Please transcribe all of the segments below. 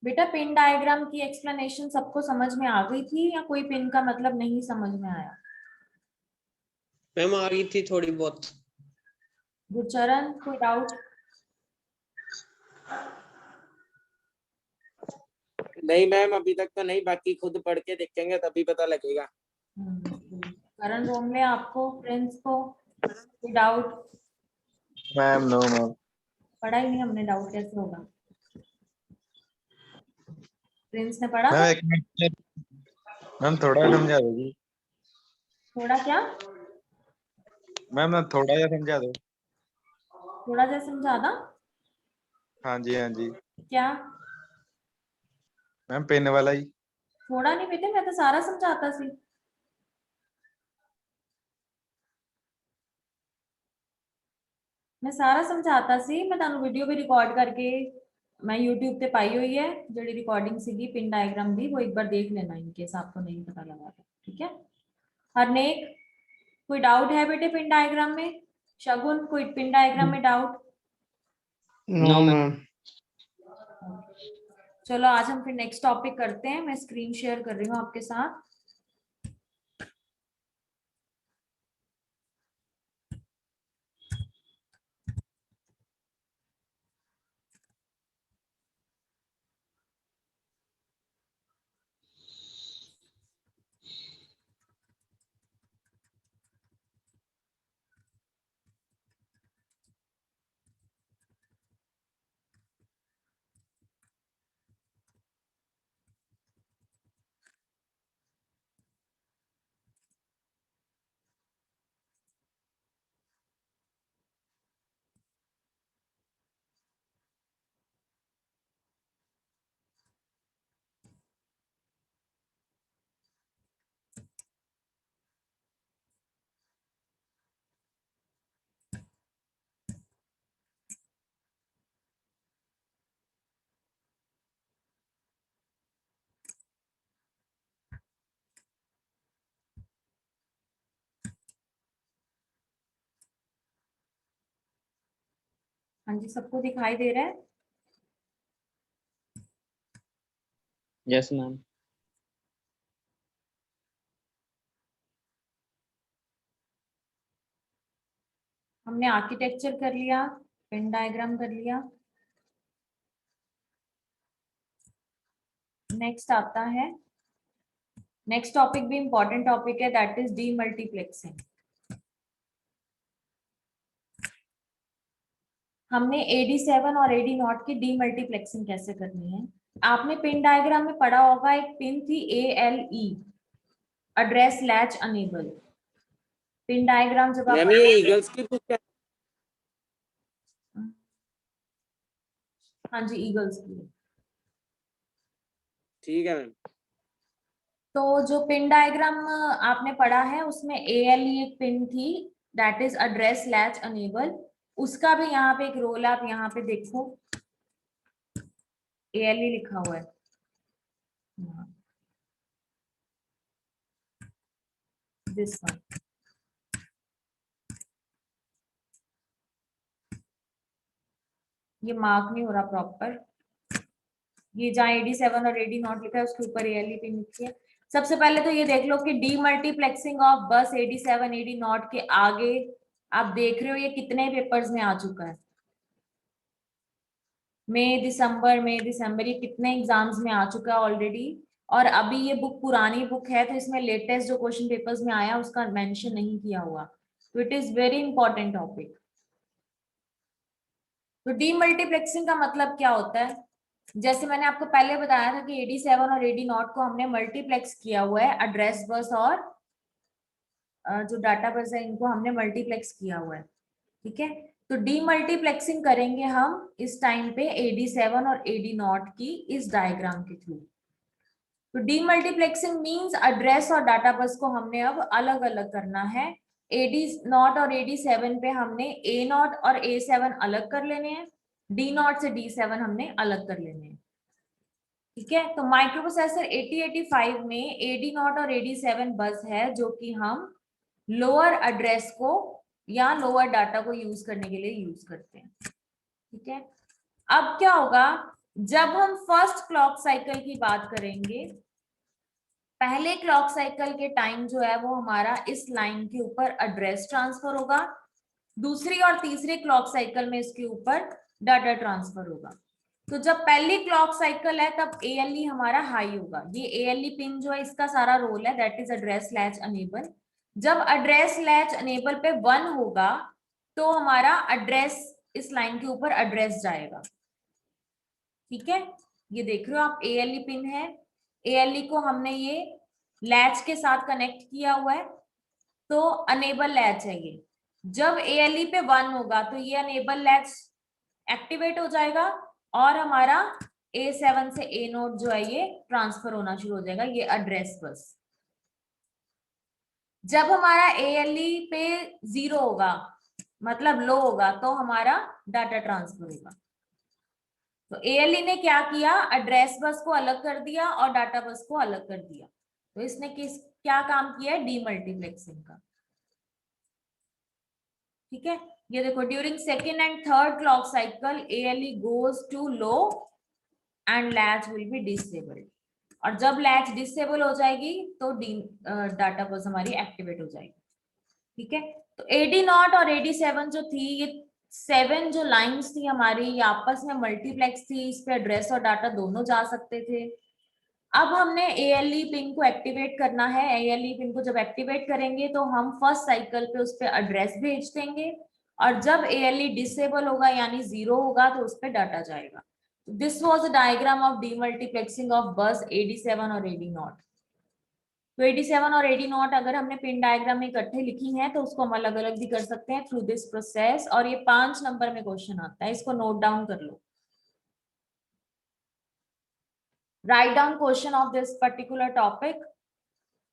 बेटा pin diagram की explanation सबको समझ में आ गई थी या कोई पिन का मतलब नहीं समझ में आया? मैम आ गई थी थोड़ी बहुत। गुरचरण कोई डाउट? नहीं मैम, अभी तक तो नहीं, बाकी खुद पढ़ के देखेंगे तभी पता लगेगा। करण रोमले आपको, प्रिंस को कोई डाउट? Ma'am no ma'am. पढ़ा ही नहीं हमने, डाउट कैसे होगा? प्रिंस ने पढ़ा मैम था? एक मिनट मैम, थोड़ा समझा दो जी। थोड़ा क्या? मैम थोड़ा या समझा दो। थोड़ा सा समझा था? हाँ जी हाँ जी। क्या? मैम पेन वाला ही। थोड़ा नहीं बेटे, मैं तो सारा समझाता सी। मैं सारा समझाता सी, मैं ਤੁਹਾਨੂੰ वीडियो भी रिकॉर्ड करके मैं YouTube पे पाई हुई है ਜਿਹੜੀ रिकॉर्डिंग सीगी पिन डायग्राम दी, वो एक बार देख लेना इन केस आपको नहीं पता लगा तो, ठीक है? हरनेक कोई डाउट है बेटे पिन डायग्राम में? शगुन कोई पिन डायग्राम में डाउट? No ma'am. चलो आज हम फिर नेक्स्ट टॉपिक करते हैं। मैं स्क्रीन शेयर कर रही हूँ आपके साथ। हाँ जी, सबको दिखाई दे रहा है? Yes ma'am. हमने आर्किटेक्चर कर लिया, पिन डायग्राम कर लिया। नेक्स्ट आता है, नेक्स्ट टॉपिक भी इंपॉर्टेंट टॉपिक है, दैट इज डीमल्टीप्लेक्सिंग। हमने AD7 और AD0 की डीमल्टीप्लेक्सिंग कैसे करनी है। आपने पिन डायग्राम में पढ़ा होगा, एक पिन थी ALE, address latch enable. Pin diagram जब आप मैम ये ईगल्स की बुक है? हाँ जी, ईगल्स की। ठीक है मैम। तो जो पिन डायग्राम आपने पढ़ा है उसमें ALE एक पिन थी, that is address latch enable. उसका भी यहाँ पे एक रोल, आप यहाँ पे देखो ALE लिखा हुआ है। दिस वन, ये मार्क नहीं हो रहा प्रॉपर। ये जहाँ AD7 और AD0 लिखा है उसके ऊपर ALE पिन लिखी है। सबसे पहले तो ये देख लो कि डीमल्टीप्लेक्सिंग ऑफ बस AD7 AD0 के आगे आप देख रहे हो ये कितने पेपर्स में आ चुका है। मई दिसंबर ये कितने एग्जाम्स में आ चुका है ऑलरेडी। और अभी ये बुक पुरानी बुक है तो इसमें लेटेस्ट जो क्वेश्चन पेपर्स में आया उसका मेंशन नहीं किया हुआ, तो it is very important topic. तो डीमल्टीप्लेक्सिंग का मतलब क्या होता है? जैसे मैंने आपको पहले बताया था कि AD7 और AD0 को हमने मल्टीप्लेक्स किया हुआ है, एड्रेस बस और जो डाटा बस है इनको हमने मल्टीप्लेक्स किया हुआ है, ठीक है? तो डीमल्टीप्लेक्सिंग करेंगे हम इस टाइम पे AD7 और AD0 की इस डायग्राम के थ्रू। तो डीमल्टीप्लेक्सिंग मींस एड्रेस और डाटा बस को हमने अब अलग अलग करना है। AD0 और AD7 पे हमने A0 और A7 अलग कर लेने हैं, D0 से D7 हमने अलग कर लेने हैं, ठीक है? तो माइक्रोप्रोसेसर 8085 में AD0 और AD7 बस है जो कि हम लोअर एड्रेस को या लोअर डाटा को यूज करने के लिए यूज करते हैं, ठीक है? अब क्या होगा जब हम फर्स्ट क्लॉक साइकिल की बात करेंगे, पहले क्लॉक साइकिल के टाइम जो है वो हमारा इस लाइन के ऊपर एड्रेस ट्रांसफर होगा, दूसरी और तीसरी क्लॉक साइकिल में इसके ऊपर डाटा ट्रांसफर होगा। तो जब पहली क्लॉक साइकिल है तब ALE हमारा हाई होगा। ये ALE पिन जो है इसका सारा रोल है, that is address latch enable. जब एड्रेस लैच अनेबल पे 1 होगा तो हमारा एड्रेस इस लाइन के ऊपर एड्रेस जाएगा। ठीक है, ये देख रहे हो आप ALE पिन है, ALE को हमने ये लैच के साथ कनेक्ट किया हुआ है, तो अनेबल लैच है ये। जब ALE पे 1 होगा तो ये अनेबल लैच एक्टिवेट हो जाएगा और हमारा A7 से A0 जो है ये ट्रांसफर होना शुरू हो जाएगा, ये एड्रेस बस। जब हमारा ALE पे 0 होगा मतलब लो होगा तो हमारा डाटा ट्रांसफर होगा। तो ALE ने क्या किया, एड्रेस बस को अलग कर दिया और डाटा बस को अलग कर दिया। तो इसने क्या काम किया है, डीमल्टीप्लेक्सिंग का। ठीक है, ये देखो during second and third clock cycle ALE goes to low and latch will be disabled, और जब लैच डिसेबल हो जाएगी तो डाटा बस हमारी एक्टिवेट हो जाएगी। ठीक है, तो AD0 और AD7 जो थी, ये 7 जो लाइंस थी हमारी, ये आपस में मल्टीप्लेक्स थी, इस पे एड्रेस और डाटा दोनों जा सकते थे। अब हमने ALE पिन को एक्टिवेट करना है। ALE पिन को जब एक्टिवेट करेंगे तो हम फर्स्ट साइकिल पे उस पर एड्रेस भेज देंगे, और जब ALE डिसेबल होगा यानी 0 होगा तो उस पर डाटा जाएगा। This was a diagram of demultiplexing of बस AD7 और AD0। तो AD7 और AD0 अगर हमने पिन डायग्राम में इकट्ठे लिखी हैं तो उसको हम अलग अलग भी कर सकते हैं थ्रू दिस प्रोसेस, और ये 5 नंबर में क्वेश्चन आता है, इसको नोट डाउन कर लो। Write down question of this particular topic.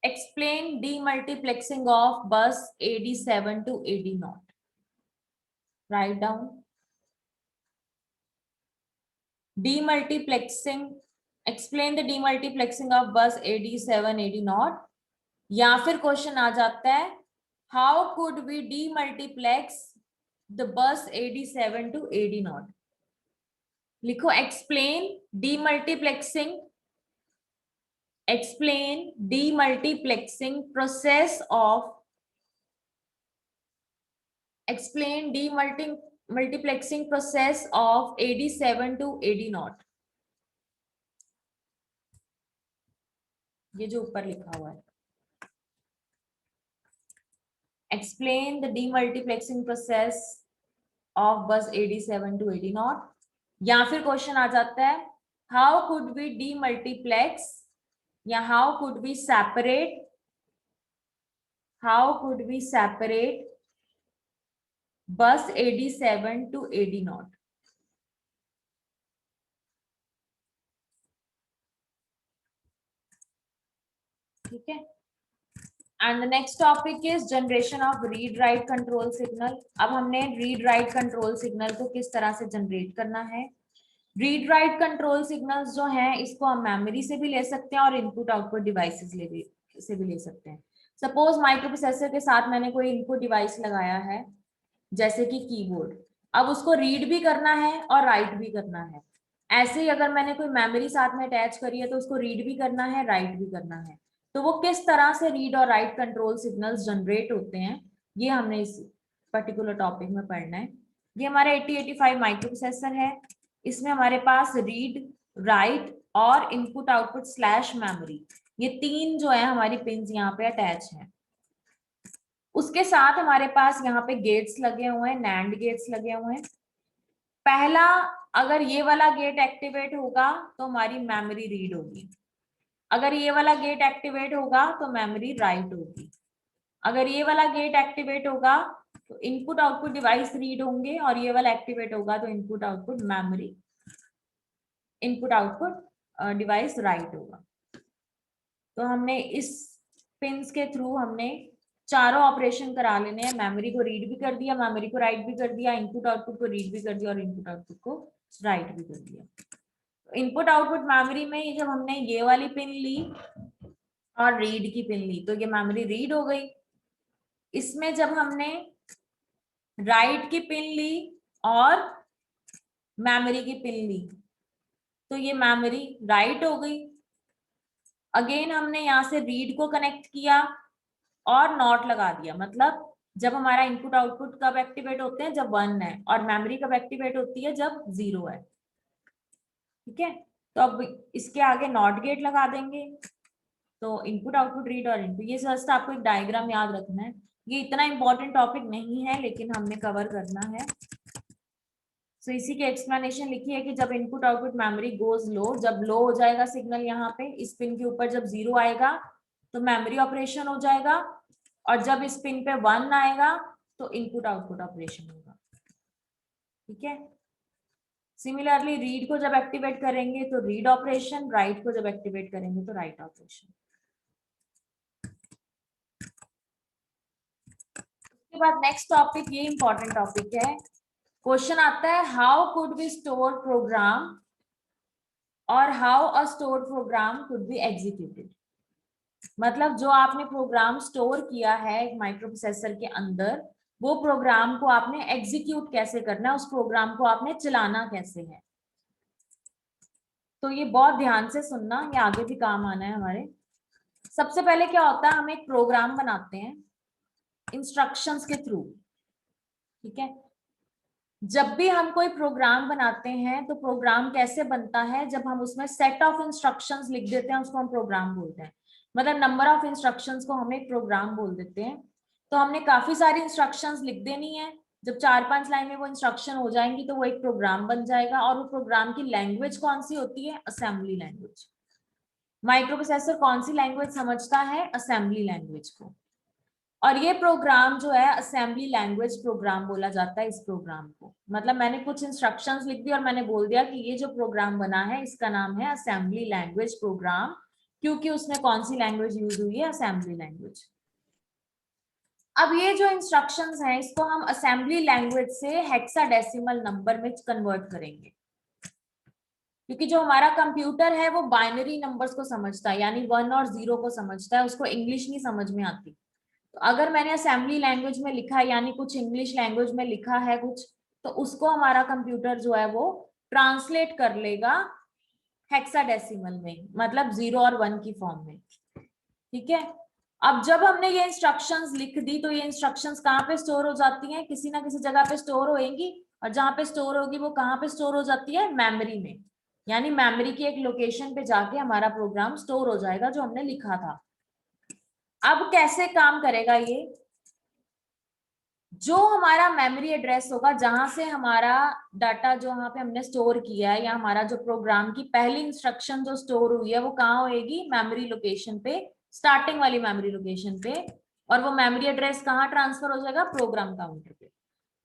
Explain demultiplexing of bus AD7 to AD0. Write down demultiplexing. Explain the demultiplexing of bus AD7 AD0, या फिर question आ जाता है how could we demultiplex the bus AD7 to AD0। लिखो explain demultiplexing, explain demultiplexing process of, explain demultiplexing process of AD7 to AD0। ये जो ऊपर लिखा हुआ है, explain the demultiplexing process of bus AD7 to AD0, या फिर question आ जाता है how could we demultiplex, या how could we separate, how could we separate bus AD7 to AD0। ठीक है, and the next topic is generation of read write control signal. अब हमने रीड राइट कंट्रोल सिग्नल को किस तरह से generate करना है। रीड राइट कंट्रोल सिग्नल्स जो हैं इसको हम मेमोरी से भी ले सकते हैं और इनपुट आउटपुट डिवाइसेस से भी ले सकते हैं। सपोज माइक्रोप्रोसेसर के साथ मैंने कोई इनपुट डिवाइस लगाया है जैसे कि कीबोर्ड, अब उसको रीड भी करना है और राइट भी करना है। ऐसे ही अगर मैंने कोई मेमोरी साथ में अटैच करी है तो उसको रीड भी करना है, राइट भी करना है। तो वो किस तरह से रीड और राइट कंट्रोल सिग्नल्स जनरेट होते हैं ये हमने इस पर्टिकुलर टॉपिक में पढ़ना है। ये हमारा 8085 माइक्रोप्रोसेसर है, इसमें हमारे पास रीड, राइट और इनपुट आउटपुट स्लैश मेमोरी, ये 3 जो है हमारी पिन्स यहाँ पे अटैच हैं। उसके साथ हमारे पास यहाँ पे गेट्स लगे हुए हैं, नैंड गेट्स लगे हुए हैं। पहला, अगर ये वाला गेट एक्टिवेट होगा तो हमारी मेमोरी रीड होगी, अगर ये वाला गेट एक्टिवेट होगा तो मेमोरी राइट होगी। अगर ये वाला गेट एक्टिवेट होगा तो इनपुट आउटपुट डिवाइस रीड होंगे, और ये वाला एक्टिवेट होगा तो input output memory, input output device right होगा। तो हमने इस पिन्स के थ्रू हमने चारों ऑपरेशन करा लेने हैं, मेमोरी को रीड भी कर दिया, मेमोरी को राइट भी कर दिया, इनपुट आउटपुट को रीड भी कर दिया और इनपुट आउटपुट को राइट भी कर दिया। इनपुट आउटपुट मेमोरी में जब हमने ये वाली पिन ली और रीड की पिन ली तो ये मेमोरी रीड हो गई। इसमें जब हमने राइट की पिन ली और मेमोरी की पिन ली तो ये मेमोरी राइट हो गई। अगेन हमने यहाँ से रीड को कनेक्ट किया और नॉट लगा दिया, मतलब जब हमारा इनपुट आउटपुट कब एक्टिवेट होते हैं, जब 1 है, और मेमोरी कब एक्टिवेट होती है, जब 0 है। ठीक है, तो अब इसके आगे नॉट गेट लगा देंगे, तो इनपुट आउटपुट रीड और इनपुट। ये जस्ट आपको एक डायग्राम याद रखना है, ये इतना इंपॉर्टेंट टॉपिक नहीं है लेकिन हमने कवर करना है। सो इसी की एक्सप्लेनेशन लिखी है कि जब इनपुट आउटपुट मेमोरी गोज लो, जब लो हो जाएगा सिग्नल यहाँ पे इस पिन के ऊपर, जब 0 आएगा तो मेमोरी ऑपरेशन हो जाएगा, और जब इस पिन पे 1 आएगा तो इनपुट आउटपुट ऑपरेशन होगा। ठीक है, सिमिलरली रीड को जब एक्टिवेट करेंगे तो रीड ऑपरेशन, राइट को जब एक्टिवेट करेंगे तो राइट ऑपरेशन। उसके बाद नेक्स्ट टॉपिक, ये इंपॉर्टेंट टॉपिक है, क्वेश्चन आता है how could be store program और how a store program could be executed. मतलब जो आपने प्रोग्राम स्टोर किया है एक माइक्रो प्रोसेसर के अंदर, वो प्रोग्राम को आपने एग्जीक्यूट कैसे करना है, उस प्रोग्राम को आपने चलाना कैसे है। तो ये बहुत ध्यान से सुनना, ये आगे भी काम आना है हमारे। सबसे पहले क्या होता है, हम एक प्रोग्राम बनाते हैं इंस्ट्रक्शंस के थ्रू। ठीक है, जब भी हम कोई प्रोग्राम बनाते हैं तो प्रोग्राम कैसे बनता है, जब हम उसमें सेट ऑफ इंस्ट्रक्शंस लिख देते हैं उसको हम प्रोग्राम बोलते हैं। मतलब नंबर ऑफ इंस्ट्रक्शंस को हम एक प्रोग्राम बोल देते हैं। तो हमने काफी सारी इंस्ट्रक्शंस लिख देनी है, जब 4-5 लाइन में वो इंस्ट्रक्शन हो जाएंगी तो वो एक प्रोग्राम बन जाएगा। और वो प्रोग्राम की लैंग्वेज कौन सी होती है, असेंबली लैंग्वेज। माइक्रो प्रोसेसर कौन सी लैंग्वेज समझता है, असेंबली लैंग्वेज को। और ये प्रोग्राम जो है असेंबली लैंग्वेज प्रोग्राम बोला जाता है इस प्रोग्राम को। मतलब मैंने कुछ इंस्ट्रक्शंस लिख दी और मैंने बोल दिया कि ये जो प्रोग्राम बना है इसका नाम है असेंबली लैंग्वेज प्रोग्राम, क्योंकि उसमें कौन सी लैंग्वेज यूज हुई है, असेंबली लैंग्वेज। अब ये जो इंस्ट्रक्शंस हैं इसको हम असेंबली लैंग्वेज से हेक्साडेसिमल नंबर में कन्वर्ट करेंगे, क्योंकि जो हमारा कंप्यूटर है वो बाइनरी नंबर्स को समझता है, यानी 1 और 0 को समझता है, उसको इंग्लिश नहीं समझ में आती। तो अगर मैंने असेंबली लैंग्वेज में लिखा है, यानी कुछ इंग्लिश लैंग्वेज में लिखा है कुछ, तो उसको हमारा कंप्यूटर जो है वो ट्रांसलेट कर लेगा हेक्साडेसिमल में, मतलब 0 और 1 की फॉर्म में। ठीक है, अब जब हमने ये इंस्ट्रक्शंस लिख दी तो ये इंस्ट्रक्शंस कहाँ पे स्टोर हो जाती हैं, किसी ना किसी जगह पे स्टोर होएंगी, और जहां पे स्टोर होगी वो कहाँ पे स्टोर हो जाती है, मेमोरी में। यानी मेमोरी की एक लोकेशन पे जाके हमारा प्रोग्राम स्टोर हो जाएगा जो हमने लिखा था। अब कैसे काम करेगा ये, जो हमारा मेमोरी एड्रेस होगा जहां से हमारा डाटा जो वहां पे हमने स्टोर किया है, या हमारा जो प्रोग्राम की पहली इंस्ट्रक्शन जो स्टोर हुई है वो कहाँ होएगी, मेमोरी लोकेशन पे, स्टार्टिंग वाली मेमोरी लोकेशन पे। और वो मेमोरी एड्रेस कहाँ ट्रांसफर हो जाएगा, प्रोग्राम काउंटर पे।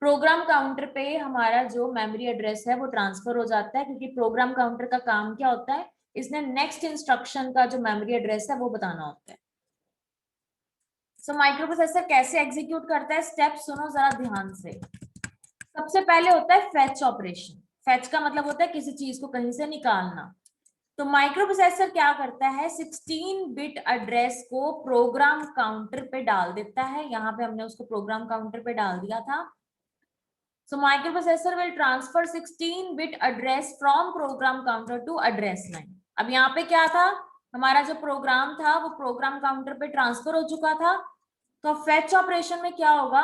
प्रोग्राम काउंटर पे हमारा जो मेमोरी एड्रेस है वो ट्रांसफर हो जाता है, क्योंकि प्रोग्राम काउंटर का काम क्या होता है, इसने नेक्स्ट इंस्ट्रक्शन का जो मेमोरी एड्रेस है वो बताना होता है। सो माइक्रो प्रोसेसर कैसे एग्जीक्यूट करता है, स्टेप सुनो जरा ध्यान से। सबसे पहले होता है फेच ऑपरेशन। फेच का मतलब होता है किसी चीज को कहीं से निकालना। तो माइक्रो प्रोसेसर क्या करता है, 16 बिट एड्रेस को प्रोग्राम काउंटर पे डाल देता है। यहाँ पे हमने उसको प्रोग्राम काउंटर पे डाल दिया था। So microprocessor will transfer 16 bit address from program counter to address line. अब यहाँ पे क्या था, हमारा जो प्रोग्राम था वो प्रोग्राम काउंटर पे ट्रांसफर हो चुका था। तो फेच ऑपरेशन में क्या होगा,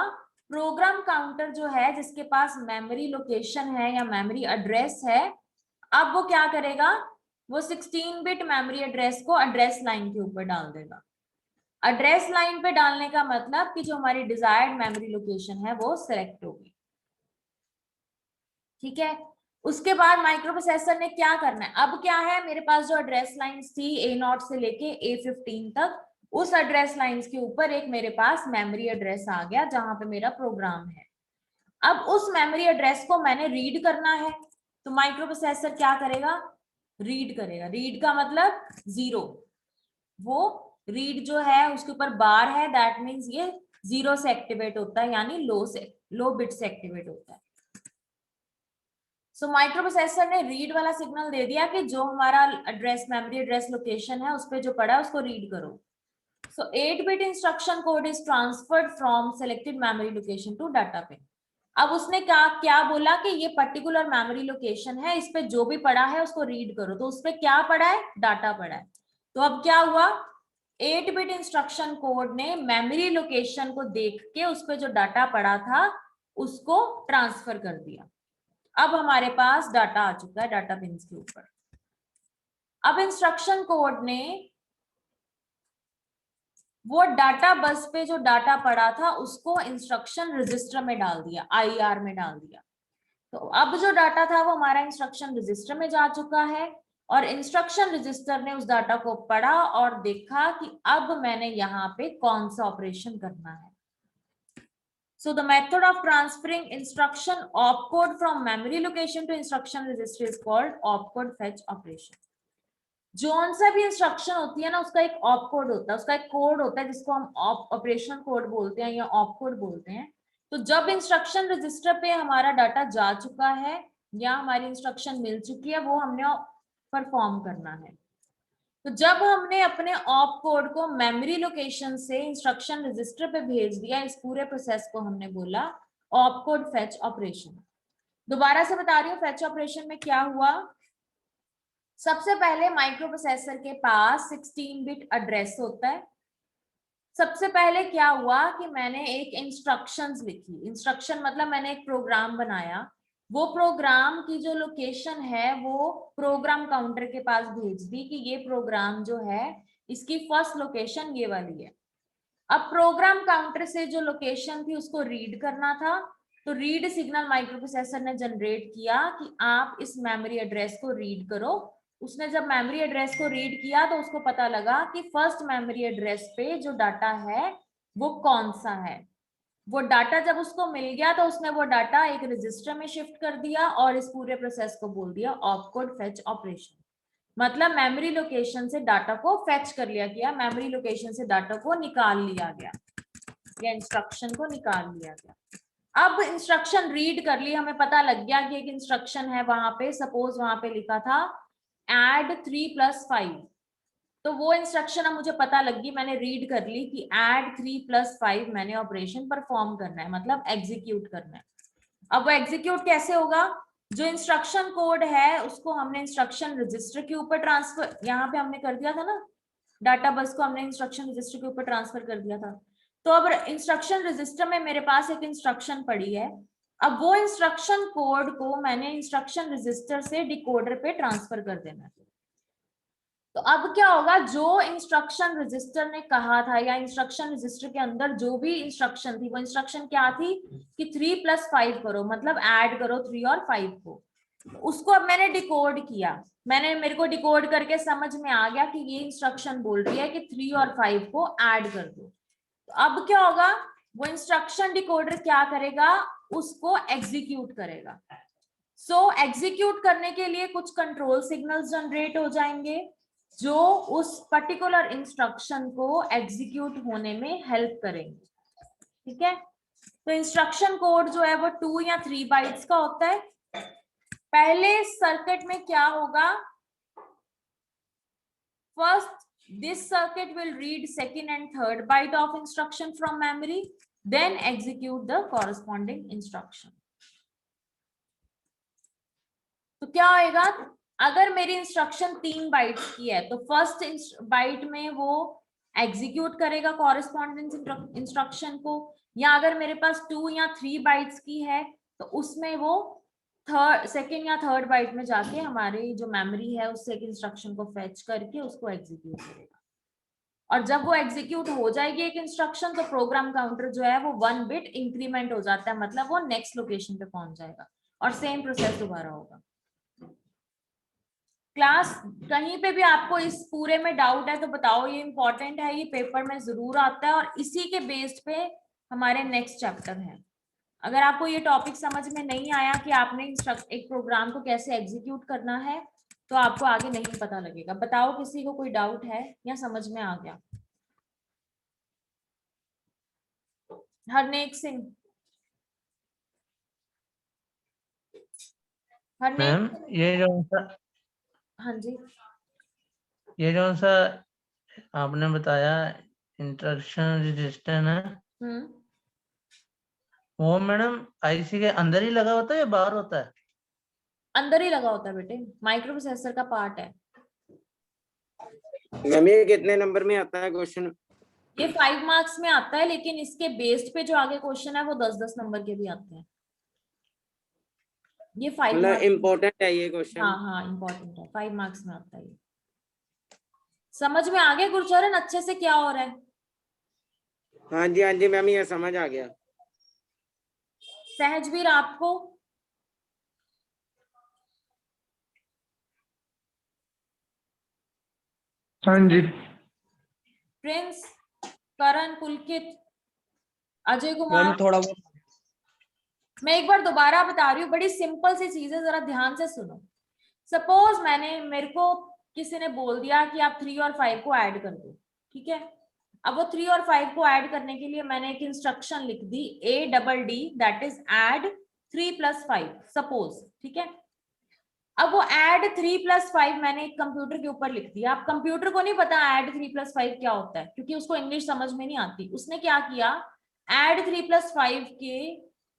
प्रोग्राम काउंटर जो है जिसके पास मेमोरी लोकेशन है या मेमोरी एड्रेस है, अब वो क्या करेगा, वो 16 बिट मेमोरी एड्रेस को एड्रेस लाइन के ऊपर डाल देगा। एड्रेस लाइन पे डालने का मतलब कि जो हमारी डिजायर्ड मेमोरी लोकेशन है वो सिलेक्ट होगी। ठीक है, उसके बाद माइक्रो प्रोसेसर ने क्या करना है, अब क्या है, मेरे पास जो एड्रेस लाइंस थी A0 से लेके A15 तक, उस एड्रेस लाइंस के ऊपर एक मेरे पास मेमोरी एड्रेस आ गया जहां पे मेरा प्रोग्राम है। अब उस मेमोरी एड्रेस को मैंने रीड करना है, तो माइक्रो प्रोसेसर क्या करेगा, रीड करेगा। रीड का मतलब 0, वो रीड जो है उसके ऊपर बार है, दैट मीन्स ये 0 से एक्टिवेट होता है, यानी लो बिट से एक्टिवेट होता है। सो माइक्रो प्रोसेसर ने रीड वाला सिग्नल दे दिया कि जो हमारा एड्रेस मेमोरी एड्रेस लोकेशन है उस पर जो पड़ा है उसको रीड करो। So 8-bit instruction code is transferred from selected memory location to data pin. अब उसने क्या क्या बोला कि ये पर्टिकुलर मेमोरी लोकेशन है, इस पे जो भी पड़ा है उसको रीड करो, तो उस पे क्या पड़ा है, डाटा पड़ा है। तो अब क्या हुआ, 8 बिट इंस्ट्रक्शन कोड ने मेमोरी लोकेशन को देख के उस पे जो डाटा पड़ा था उसको ट्रांसफर कर दिया। अब हमारे पास डाटा आ चुका है डाटा पिन्स के ऊपर। अब इंस्ट्रक्शन कोड ने वो डाटा बस पे जो डाटा पड़ा था उसको इंस्ट्रक्शन रजिस्टर में डाल दिया, आईआर में डाल दिया। तो अब जो डाटा था वो हमारा इंस्ट्रक्शन रजिस्टर में जा चुका है और इंस्ट्रक्शन रजिस्टर ने उस डाटा को पढ़ा और देखा कि अब मैंने यहाँ पे कौन सा ऑपरेशन करना है। So the method of transferring instruction opcode from memory location to instruction register is called opcode fetch operation. Zone सा भी इंस्ट्रक्शन होती है ना उसका एक ऑपकोड होता है, उसका एक कोड होता है जिसको हम ऑपरेशन कोड बोलते हैं या ऑपकोड बोलते हैं। तो जब इंस्ट्रक्शन रजिस्टर पे हमारा डाटा जा चुका है या हमारी इंस्ट्रक्शन मिल चुकी है, वो हमने परफॉर्म करना है। तो जब हमने अपने ऑप कोड को मेमोरी लोकेशन से इंस्ट्रक्शन रजिस्टर पे भेज दिया, इस पूरे प्रोसेस को हमने बोला ऑप कोड फेच ऑपरेशन। दोबारा से बता रही हूँ, फेच ऑपरेशन में क्या हुआ। सबसे पहले माइक्रो प्रोसेसर के पास 16 बिट एड्रेस होता है। सबसे पहले क्या हुआ कि मैंने एक इंस्ट्रक्शंस लिखी, इंस्ट्रक्शन मतलब मैंने एक प्रोग्राम बनाया, वो प्रोग्राम की जो लोकेशन है वो प्रोग्राम काउंटर के पास भेज दी कि ये प्रोग्राम जो है इसकी फर्स्ट लोकेशन ये वाली है। अब प्रोग्राम काउंटर से जो लोकेशन थी उसको रीड करना था, तो रीड सिग्नल माइक्रो प्रोसेसर ने जनरेट किया कि आप इस मेमोरी एड्रेस को रीड करो। उसने जब मेमोरी एड्रेस को रीड किया तो उसको पता लगा कि फर्स्ट मेमोरी एड्रेस पे जो डाटा है वो कौन सा है। वो डाटा जब उसको मिल गया तो उसने वो डाटा एक रजिस्टर में शिफ्ट कर दिया और इस पूरे प्रोसेस को बोल दिया ऑपकोड फेच ऑपरेशन। मतलब मेमोरी लोकेशन से डाटा को फेच कर लिया गया, मेमोरी लोकेशन से डाटा को निकाल लिया गया या इंस्ट्रक्शन को निकाल लिया गया। अब इंस्ट्रक्शन रीड कर ली, हमें पता लग गया कि एक इंस्ट्रक्शन है वहां पे, सपोज वहां पे लिखा था add 3 + 5, तो वो इंस्ट्रक्शन अब मुझे पता लग गई, मैंने रीड कर ली कि add 3 + 5 मैंने ऑपरेशन परफॉर्म करना है, मतलब एग्जीक्यूट करना है। अब वो एग्जीक्यूट कैसे होगा, जो इंस्ट्रक्शन कोड है उसको हमने इंस्ट्रक्शन रजिस्टर के ऊपर ट्रांसफर, यहाँ पे हमने कर दिया था ना, डाटा बस को हमने इंस्ट्रक्शन रजिस्टर के ऊपर ट्रांसफर कर दिया था। तो अब इंस्ट्रक्शन रजिस्टर में मेरे पास एक इंस्ट्रक्शन पड़ी है, अब वो इंस्ट्रक्शन कोड को मैंने इंस्ट्रक्शन रजिस्टर से डिकोडर पे ट्रांसफर कर देना है। तो अब क्या होगा, जो इंस्ट्रक्शन रजिस्टर ने कहा था या इंस्ट्रक्शन रजिस्टर के अंदर जो भी इंस्ट्रक्शन थी, वो इंस्ट्रक्शन क्या थी कि 3 + 5 करो, मतलब ऐड करो 3 और 5 को। उसको अब मैंने डिकोड किया, मेरे को डिकोड करके समझ में आ गया कि ये इंस्ट्रक्शन बोल रही है कि 3 और 5 को ऐड कर दो। तो अब क्या होगा, वो इंस्ट्रक्शन डिकोडर क्या करेगा, उसको एग्जीक्यूट करेगा। सो एग्जीक्यूट करने के लिए कुछ कंट्रोल सिग्नल्स जनरेट हो जाएंगे जो उस पर्टिकुलर इंस्ट्रक्शन को एग्जीक्यूट होने में हेल्प करेंगे। ठीक है, तो इंस्ट्रक्शन कोड जो है वो 2 या 3 बाइट्स का होता है। पहले सर्किट में क्या होगा, first this circuit will read second and third byte of instruction from memory, then execute the corresponding instruction. तो क्या होएगा, अगर मेरी इंस्ट्रक्शन 3 बाइट्स की है तो फर्स्ट बाइट में वो एग्जीक्यूट करेगा कॉरेस्पॉन्डिंग इंस्ट्रक्शन को, या अगर मेरे पास 2 या 3 बाइट्स की है तो उसमें वो सेकेंड या थर्ड बाइट में जाके हमारी जो मेमोरी है उससे एक इंस्ट्रक्शन को फेच करके उसको एग्जीक्यूट करेगा। और जब वो एग्जीक्यूट हो जाएगी एक इंस्ट्रक्शन तो प्रोग्राम काउंटर जो है वो 1 बिट इंक्रीमेंट हो जाता है, मतलब वो नेक्स्ट लोकेशन पे पहुंच जाएगा और सेम प्रोसेस दोबारा होगा। क्लास कहीं पे भी आपको इस पूरे में डाउट है तो बताओ, ये इंपॉर्टेंट है, ये पेपर में जरूर आता है और इसी के बेस्ड पे हमारे नेक्स्ट चैप्टर है। अगर आपको ये टॉपिक समझ में नहीं आया कि आपने एक प्रोग्राम को कैसे एग्जीक्यूट करना है तो आपको आगे नहीं पता लगेगा। बताओ किसी को कोई डाउट है या समझ में आ गया? हरनेक सिंह, मैम ये जो सा, हाँ जी, ये जो सा आपने बताया इंस्ट्रक्शन रजिस्टर है, वो मैडम आईसी के अंदर ही लगा होता है या बाहर होता है? अंदर ही लगा होता है बेटे, माइक्रो प्रोसेसर का पार्ट है। मैम ये कितने नंबर में आता है क्वेश्चन? ये 5 मार्क्स में आता है, लेकिन इसके बेस्ड पे जो आगे क्वेश्चन है वो 10-10 नंबर के भी आते हैं। ये 5 मतलब मार्क्स। इम्पोर्टेंट है ये क्वेश्चन? हाँ हाँ इम्पोर्टेंट है, 5 मार्क्स में आता है ये। समझ में आ गया गुरचरण अच्छे से क्या हो रहा है? हाँ जी मैम ये समझ आ गया। सहजवीर आपको? हाँ जी। प्रिंस, करण, पुलकित, अजय मैम कुमार। थोड़ा बहुत मैं एक बार दोबारा बता रही हूँ, बड़ी सिंपल सी चीज है, जरा ध्यान से सुनो। सपोज मेरे को किसी ने बोल दिया कि आप 3 और 5 को ऐड कर दो, ठीक है। अब वो 3 और 5 को ऐड करने के लिए मैंने एक इंस्ट्रक्शन लिख दी, ADD, that is add 3 + 5, suppose, ठीक है। अब वो ऐड 3 + 5 मैंने एक कंप्यूटर के ऊपर लिख दिया। अब कंप्यूटर को नहीं पता ऐड 3 + 5 क्या होता है, क्योंकि उसको इंग्लिश समझ में नहीं आती। उसने क्या किया, ऐड 3 + 5 के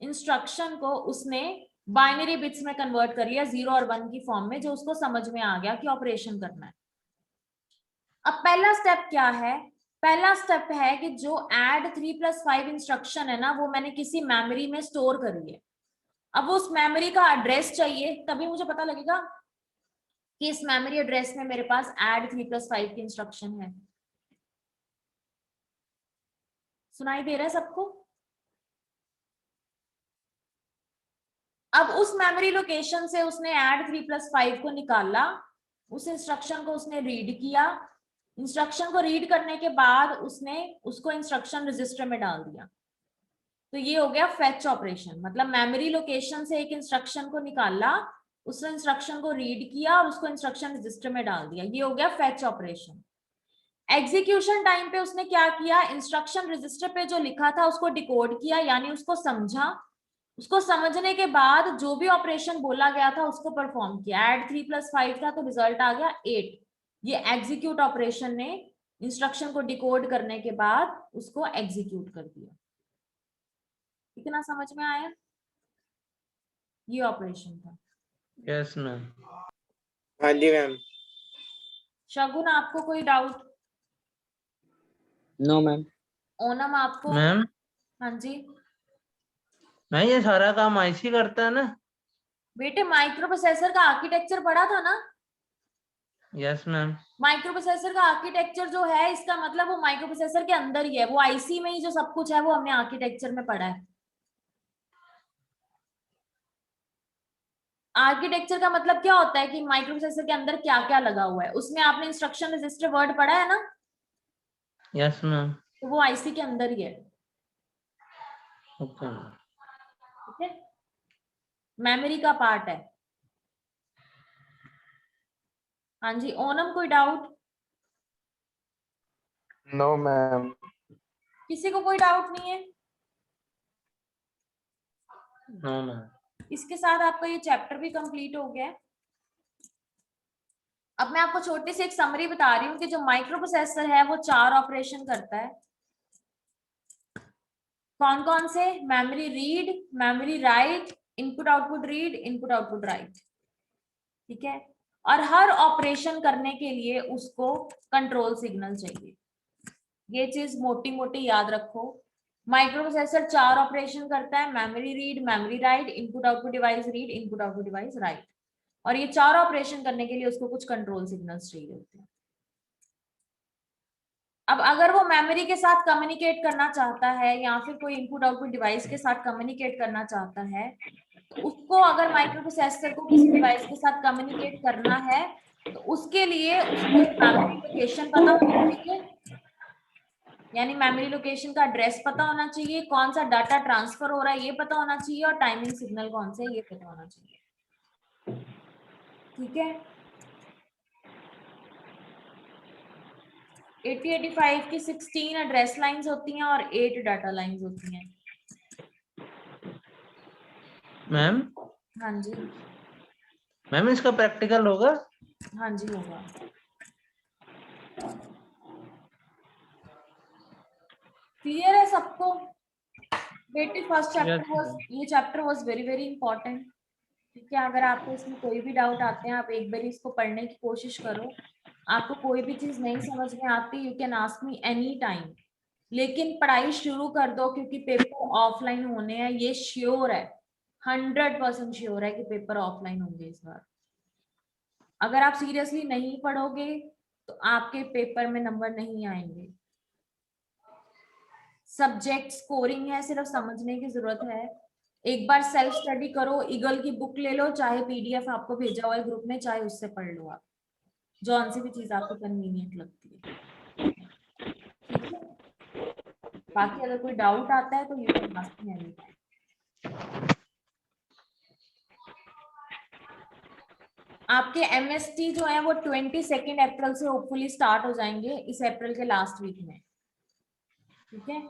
इंस्ट्रक्शन को उसने बाइनरी बिट्स में कन्वर्ट कर लिया, 0 और 1 की फॉर्म में, जो उसको समझ में आ गया कि ऑपरेशन करना है। अब पहला स्टेप क्या है? पहला स्टेप है कि जो ऐड 3 + 5 इंस्ट्रक्शन है ना, वो मैंने किसी मेमोरी में स्टोर करी है। अब उस मेमोरी का एड्रेस चाहिए, तभी मुझे पता लगेगा कि इस मेमोरी एड्रेस में मेरे पास ऐड 3 + 5 की इंस्ट्रक्शन है। सुनाई दे रहा है सबको? अब उस मेमोरी लोकेशन से उसने ऐड 3 + 5 को निकाला, उस इंस्ट्रक्शन को उसने रीड किया। इंस्ट्रक्शन को रीड करने के बाद उसने उसको इंस्ट्रक्शन रजिस्टर में डाल दिया। तो ये हो गया फेच ऑपरेशन। मतलब मेमोरी लोकेशन से एक इंस्ट्रक्शन को निकाला, उस इंस्ट्रक्शन को रीड किया और उसको इंस्ट्रक्शन रजिस्टर में डाल दिया। ये हो गया फेच ऑपरेशन। एग्जीक्यूशन टाइम पे उसने क्या किया, इंस्ट्रक्शन रजिस्टर पे जो लिखा था उसको डिकोड किया, यानी उसको समझा। उसको समझने के बाद जो भी ऑपरेशन बोला गया था उसको परफॉर्म किया। ऐड 3 + 5 था तो रिजल्ट आ गया 8। ये एग्जीक्यूट ऑपरेशन ने इंस्ट्रक्शन को डिकोड करने के बाद उसको एग्जीक्यूट कर दिया। इतना समझ में आया? ये ऑपरेशन था। Yes ma'am. हाँ जी मैम। शगुन आपको कोई डाउट? No ma'am. ओनम आपको? मैम हाँ जी मैं ये सारा काम आईसी करता है ना? बेटे, माइक्रो प्रोसेसर का आर्किटेक्चर पढ़ा था ना? Yes ma'am. माइक्रो प्रोसेसर का आर्किटेक्चर जो है, इसका मतलब वो माइक्रो प्रोसेसर के अंदर ही है, वो आईसी में ही जो सब कुछ है वो हमने आर्किटेक्चर में पढ़ा है। आर्किटेक्चर का मतलब क्या होता है कि माइक्रो प्रोसेसर के अंदर क्या क्या लगा हुआ है। उसमें आपने इंस्ट्रक्शन रजिस्टर वर्ड पढ़ा है ना, यस मैम। तो वो आईसी के अंदर ही है। ओके। ठीक है, मेमोरी का पार्ट है। हाँ जी ओनम, कोई डाउट? No ma'am. किसी को कोई डाउट नहीं है? No ma'am. इसके साथ आपका ये चैप्टर भी कंप्लीट हो गया है। अब मैं आपको छोटी सी एक समरी बता रही हूँ कि जो माइक्रो प्रोसेसर है वो 4 ऑपरेशन करता है। कौन कौन से? Memory read, memory write, input output read, input output right. ठीक है, और हर ऑपरेशन करने के लिए उसको कंट्रोल सिग्नल चाहिए। ये चीज मोटी मोटी याद रखो। माइक्रो प्रोसेसर 4 ऑपरेशन करता है, memory read, memory write, input output device read, input output device right. और ये 4 ऑपरेशन करने के लिए उसको कुछ कंट्रोल सिग्नल्स चाहिए होते हैं। अब अगर वो मेमोरी के साथ कम्युनिकेट करना चाहता है या फिर कोई इनपुट आउटपुट डिवाइस के साथ कम्युनिकेट करना चाहता है, तो उसको अगर माइक्रो प्रोसेसर को किसी डिवाइस के साथ कम्युनिकेट करना है तो उसके लिए उसको एक मेमोरी लोकेशन पता होना चाहिए, यानी मेमोरी लोकेशन का एड्रेस पता होना चाहिए, कौन सा डाटा ट्रांसफर हो रहा है ये पता होना चाहिए, और टाइमिंग सिग्नल कौन से ये पता होना चाहिए। ठीक है, 8085 की 16 एड्रेस लाइंस होती हैं और 8 डाटा लाइंस होती हैं। मैम हाँ जी, मैम इसका प्रैक्टिकल होगा? हाँ जी होगा। क्लियर है सबको? बेटे first chapter Yes, was, ma'am. ये chapter was very very important. ठीक है, अगर आपको इसमें कोई भी डाउट आते हैं, आप एक बार इसको पढ़ने की कोशिश करो। आपको कोई भी चीज नहीं समझ में आती, you can ask me any time, लेकिन पढ़ाई शुरू कर दो, क्योंकि पेपर ऑफलाइन होने हैं, ये श्योर है, 100% श्योर है कि पेपर ऑफलाइन होंगे इस बार। अगर आप सीरियसली नहीं पढ़ोगे तो आपके पेपर में नंबर नहीं आएंगे। सब्जेक्ट स्कोरिंग है, सिर्फ समझने की जरूरत है। एक बार सेल्फ स्टडी करो, ईगल की बुक ले लो, चाहे पीडीएफ आपको भेजा हुआ है ग्रुप में, चाहे उससे पढ़ लो आप, जौन सी भी चीज आपको कन्वीनियंट लगती है। ठीक है, बाकी अगर कोई डाउट आता है तो you can ask me any time. आपके एमएसटी जो है वो 22 अप्रैल से होपफुली स्टार्ट हो जाएंगे, इस अप्रैल के लास्ट वीक में। ठीक है,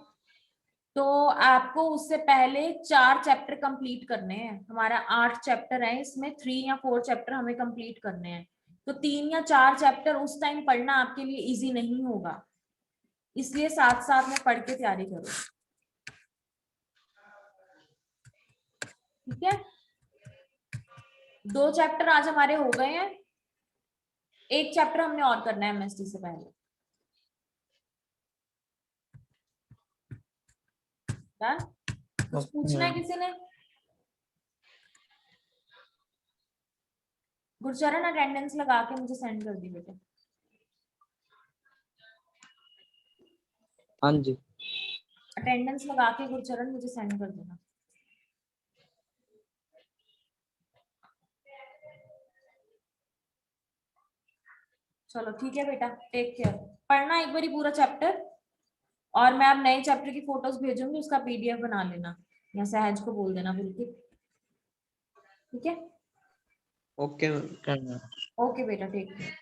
तो आपको उससे पहले 4 चैप्टर कंप्लीट करने हैं। हमारा 8 चैप्टर है, इसमें 3 या 4 चैप्टर हमें कंप्लीट करने हैं। तो 3 या 4 चैप्टर उस टाइम पढ़ना आपके लिए इजी नहीं होगा, इसलिए साथ साथ में पढ़ के तैयारी करो। ठीक है, 2 चैप्टर आज हमारे हो गए हैं, 1 चैप्टर हमने और करना है एमएसटी से पहले। कुछ पूछना है किसी ने? गुरचरण अटेंडेंस लगा के मुझे सेंड कर दी बेटे। हाँ जी। अटेंडेंस लगा के गुरचरण मुझे सेंड कर देना। चलो ठीक है बेटा, टेक केयर। पढ़ना एक बारी पूरा चैप्टर, और मैं अब नए चैप्टर की फोटोज भेजूंगी, उसका पीडीएफ बना लेना या सहज को बोल देना बिल्कुल। ठीक है, okay ma'am. Okay, ma'am. Okay बेटा, टेक केयर।